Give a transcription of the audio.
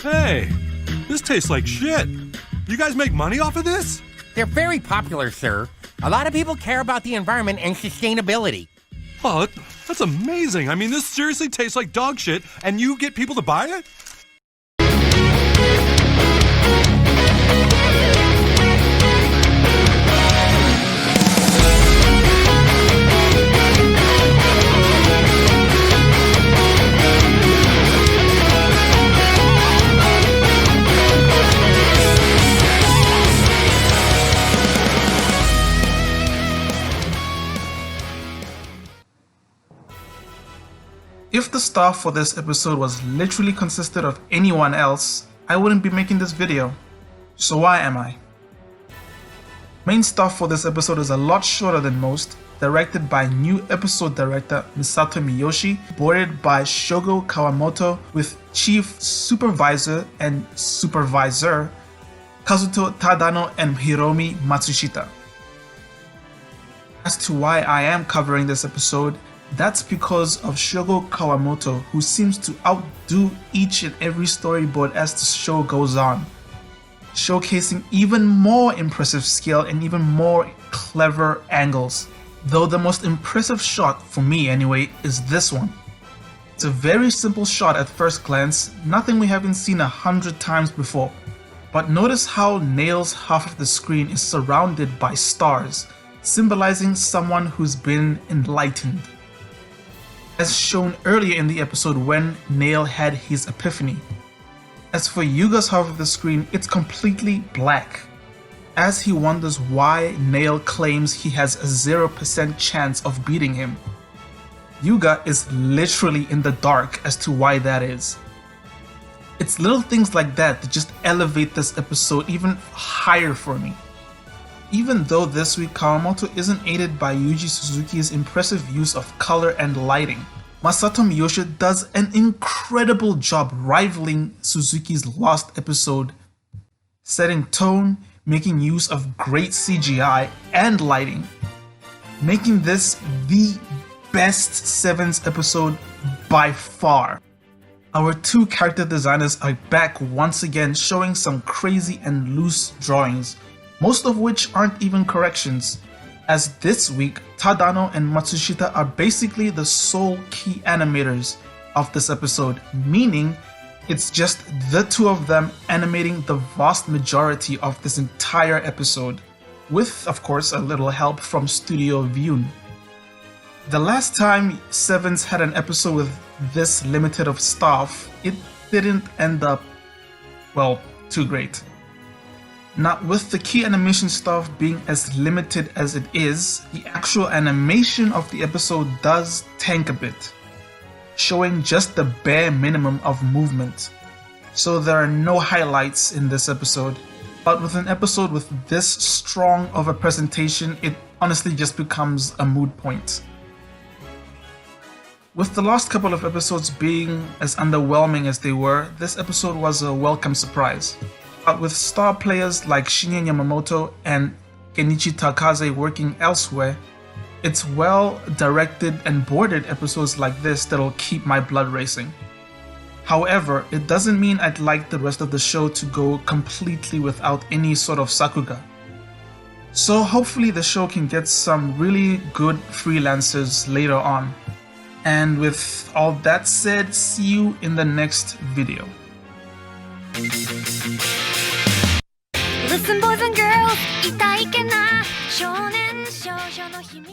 Hey, this tastes like shit. You guys make money off of this? They're very popular, sir. A lot of people care about the environment and sustainability. Oh, that's amazing. I mean, this seriously tastes like dog shit, and you get people to buy it? If the staff for this episode was literally consisted of anyone else, I wouldn't be making this video. So why am I? Main staff for this episode is a lot shorter than most, directed by new episode director Misato Miyoshi, boarded by Shogo Kawamoto, with chief supervisor and supervisor Kazuto Tadano and Hiromi Matsushita. As to why I am covering this episode, that's because of Shogo Kawamoto, who seems to outdo each and every storyboard as the show goes on, showcasing even more impressive skill and even more clever angles. Though the most impressive shot, for me anyway, is this one. It's a very simple shot at first glance, nothing we haven't seen 100 times before. But notice how Nail's half of the screen is surrounded by stars, symbolizing someone who's been enlightened, as shown earlier in the episode when Nail had his epiphany. As for Yuga's half of the screen, it's completely black, as he wonders why Nail claims he has a 0% chance of beating him. Yuga is literally in the dark as to why that is. It's little things like that that just elevate this episode even higher for me. Even though this week Kawamoto isn't aided by Yuji Suzuki's impressive use of color and lighting, Masato Miyoshi does an incredible job rivaling Suzuki's last episode, setting tone, making use of great CGI and lighting, making this the best SEVENS episode by far. Our two character designers are back once again, showing some crazy and loose drawings, most of which aren't even corrections, as this week Tadano and Matsushita are basically the sole key animators of this episode, meaning it's just the two of them animating the vast majority of this entire episode, with of course a little help from Studio Vyun. The last time SEVENS had an episode with this limited of staff, it didn't end up, well, too great. Now, with the key animation staff being as limited as it is, the actual animation of the episode does tank a bit, showing just the bare minimum of movement. So there are no highlights in this episode, but with an episode with this strong of a presentation, it honestly just becomes a moot point. With the last couple of episodes being as underwhelming as they were, this episode was a welcome surprise. But with star players like Shinya Yamamoto and Kenichi Takaze working elsewhere, it's well directed and boarded episodes like this that'll keep my blood racing. However, it doesn't mean I'd like the rest of the show to go completely without any sort of Sakuga. So hopefully the show can get some really good freelancers later on. And with all that said, see you in the next video. Listen, boys and girls, 痛いけな少年少女の秘密